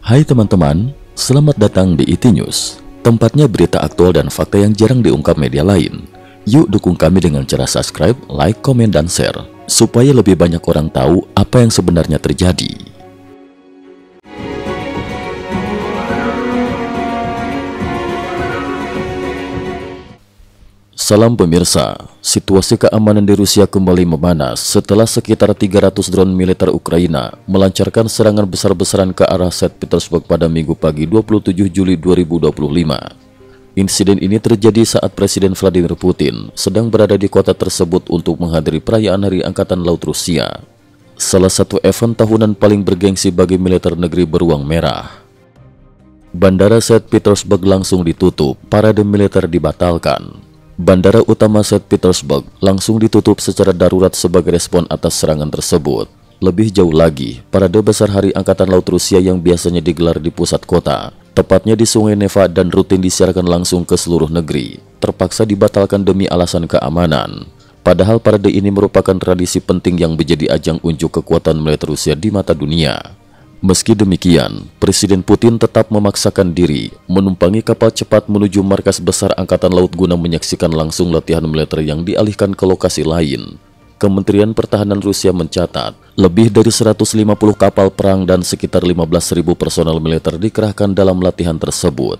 Hai teman-teman, selamat datang di IT News, tempatnya berita aktual dan fakta yang jarang diungkap media lain. Yuk dukung kami dengan cara subscribe, like, komen, dan share, supaya lebih banyak orang tahu apa yang sebenarnya terjadi. Salam pemirsa, situasi keamanan di Rusia kembali memanas setelah sekitar 300 drone militer Ukraina melancarkan serangan besar-besaran ke arah St. Petersburg pada Minggu pagi 27 Juli 2025. Insiden ini terjadi saat Presiden Vladimir Putin sedang berada di kota tersebut untuk menghadiri perayaan Hari Angkatan Laut Rusia, salah satu event tahunan paling bergengsi bagi militer negeri beruang merah. Bandara St. Petersburg langsung ditutup, parade militer dibatalkan. Bandara utama St. Petersburg langsung ditutup secara darurat sebagai respon atas serangan tersebut. Lebih jauh lagi, parade besar Hari Angkatan Laut Rusia yang biasanya digelar di pusat kota, tepatnya di Sungai Neva dan rutin disiarkan langsung ke seluruh negeri, terpaksa dibatalkan demi alasan keamanan. Padahal parade ini merupakan tradisi penting yang menjadi ajang unjuk kekuatan militer Rusia di mata dunia. Meski demikian, Presiden Putin tetap memaksakan diri menumpangi kapal cepat menuju markas besar Angkatan Laut guna menyaksikan langsung latihan militer yang dialihkan ke lokasi lain. Kementerian Pertahanan Rusia mencatat, lebih dari 150 kapal perang dan sekitar 15.000 personel militer dikerahkan dalam latihan tersebut.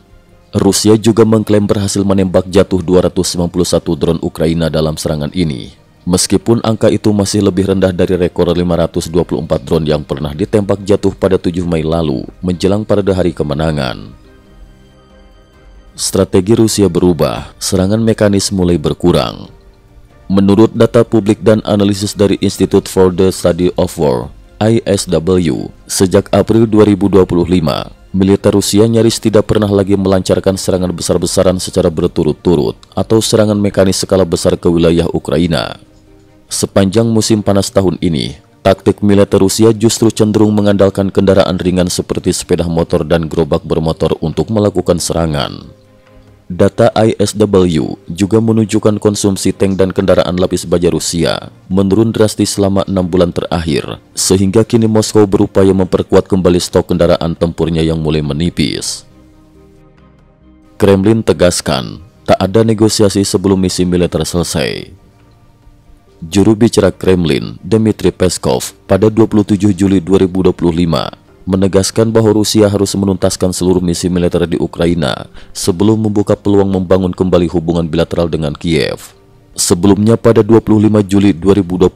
Rusia juga mengklaim berhasil menembak jatuh 291 drone Ukraina dalam serangan ini. Meskipun angka itu masih lebih rendah dari rekor 524 drone yang pernah ditembak jatuh pada 7 Mei lalu menjelang parade hari kemenangan. Strategi Rusia berubah, serangan mekanis mulai berkurang. Menurut data publik dan analisis dari Institute for the Study of War, ISW, sejak April 2025, militer Rusia nyaris tidak pernah lagi melancarkan serangan besar-besaran secara berturut-turut atau serangan mekanis skala besar ke wilayah Ukraina. Sepanjang musim panas tahun ini, taktik militer Rusia justru cenderung mengandalkan kendaraan ringan seperti sepeda motor dan gerobak bermotor untuk melakukan serangan. Data ISW juga menunjukkan konsumsi tank dan kendaraan lapis baja Rusia menurun drastis selama 6 bulan terakhir, sehingga kini Moskow berupaya memperkuat kembali stok kendaraan tempurnya yang mulai menipis. Kremlin tegaskan, tak ada negosiasi sebelum misi militer selesai. Juru bicara Kremlin, Dmitry Peskov, pada 27 Juli 2025 menegaskan bahwa Rusia harus menuntaskan seluruh misi militer di Ukraina sebelum membuka peluang membangun kembali hubungan bilateral dengan Kiev. Sebelumnya pada 25 Juli 2025,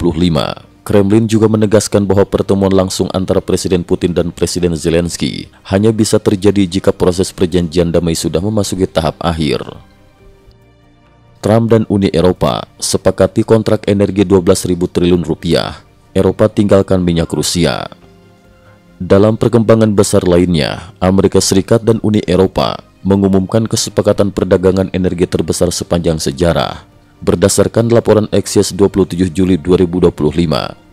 Kremlin juga menegaskan bahwa pertemuan langsung antara Presiden Putin dan Presiden Zelensky hanya bisa terjadi jika proses perjanjian damai sudah memasuki tahap akhir. Trump dan Uni Eropa sepakati kontrak energi 12.000 triliun rupiah. Eropa tinggalkan minyak Rusia. Dalam perkembangan besar lainnya, Amerika Serikat dan Uni Eropa mengumumkan kesepakatan perdagangan energi terbesar sepanjang sejarah. Berdasarkan laporan Axios 27 Juli 2025,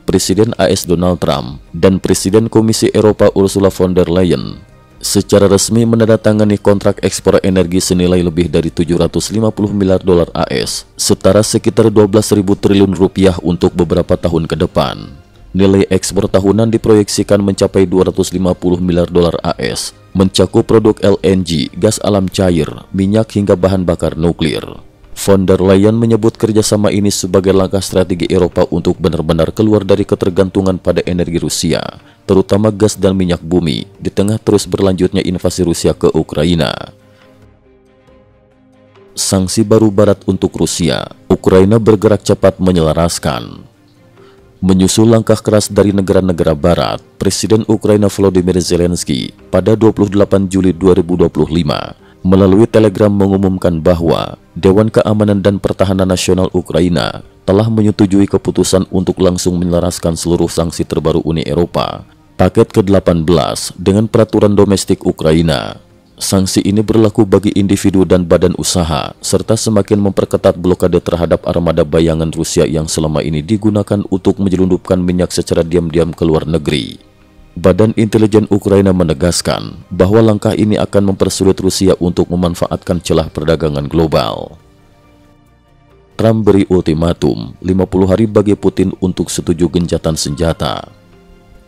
Presiden AS Donald Trump dan Presiden Komisi Eropa Ursula von der Leyen secara resmi menandatangani kontrak ekspor energi senilai lebih dari 750 miliar dolar AS, setara sekitar 12.000 triliun rupiah untuk beberapa tahun ke depan. Nilai ekspor tahunan diproyeksikan mencapai 250 miliar dolar AS, mencakup produk LNG, gas alam cair, minyak hingga bahan bakar nuklir. Von der Leyen menyebut kerjasama ini sebagai langkah strategi Eropa untuk benar-benar keluar dari ketergantungan pada energi Rusia, terutama gas dan minyak bumi, di tengah terus berlanjutnya invasi Rusia ke Ukraina. Sanksi baru Barat untuk Rusia, Ukraina bergerak cepat menyelaraskan. Menyusul langkah keras dari negara-negara Barat, Presiden Ukraina Volodymyr Zelensky pada 28 Juli 2025 melalui telegram mengumumkan bahwa Dewan Keamanan dan Pertahanan Nasional Ukraina telah menyetujui keputusan untuk langsung menyelaraskan seluruh sanksi terbaru Uni Eropa, paket ke-18 dengan peraturan domestik Ukraina. Sanksi ini berlaku bagi individu dan badan usaha, serta semakin memperketat blokade terhadap armada bayangan Rusia yang selama ini digunakan untuk menyelundupkan minyak secara diam-diam ke luar negeri. Badan Intelijen Ukraina menegaskan bahwa langkah ini akan mempersulit Rusia untuk memanfaatkan celah perdagangan global. Trump beri ultimatum 50 hari bagi Putin untuk setuju gencatan senjata.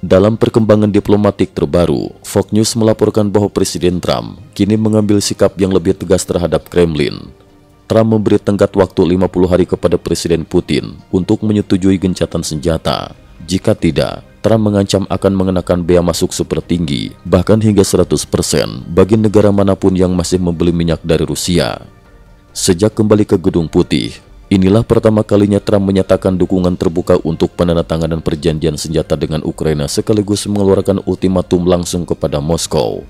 Dalam perkembangan diplomatik terbaru, Fox News melaporkan bahwa Presiden Trump kini mengambil sikap yang lebih tegas terhadap Kremlin. Trump memberi tenggat waktu 50 hari kepada Presiden Putin untuk menyetujui gencatan senjata. Jika tidak, Trump mengancam akan mengenakan bea masuk super tinggi, bahkan hingga 100% bagi negara manapun yang masih membeli minyak dari Rusia. Sejak kembali ke Gedung Putih, inilah pertama kalinya Trump menyatakan dukungan terbuka untuk penandatanganan perjanjian senjata dengan Ukraina sekaligus mengeluarkan ultimatum langsung kepada Moskow.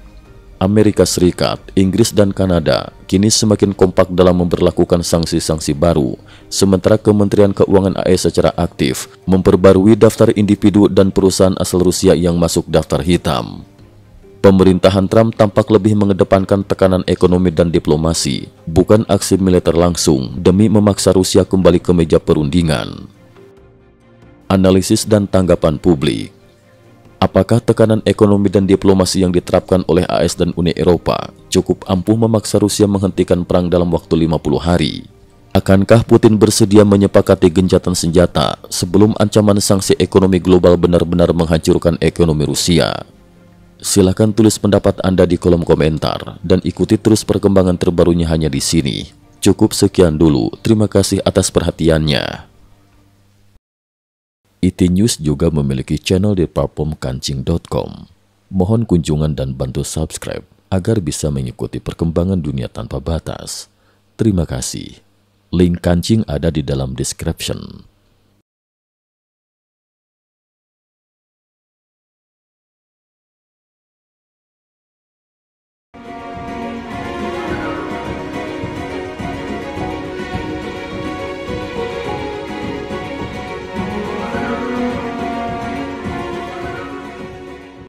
Amerika Serikat, Inggris, dan Kanada kini semakin kompak dalam memberlakukan sanksi-sanksi baru, sementara Kementerian Keuangan AS secara aktif memperbarui daftar individu dan perusahaan asal Rusia yang masuk daftar hitam. Pemerintahan Trump tampak lebih mengedepankan tekanan ekonomi dan diplomasi, bukan aksi militer langsung demi memaksa Rusia kembali ke meja perundingan. Analisis dan tanggapan publik. Apakah tekanan ekonomi dan diplomasi yang diterapkan oleh AS dan Uni Eropa cukup ampuh memaksa Rusia menghentikan perang dalam waktu 50 hari? Akankah Putin bersedia menyepakati gencatan senjata sebelum ancaman sanksi ekonomi global benar-benar menghancurkan ekonomi Rusia? Silakan tulis pendapat Anda di kolom komentar dan ikuti terus perkembangan terbarunya hanya di sini. Cukup sekian dulu, terima kasih atas perhatiannya. IT News juga memiliki channel di platform kancing.com. Mohon kunjungan dan bantu subscribe agar bisa mengikuti perkembangan dunia tanpa batas. Terima kasih. Link kancing ada di dalam description.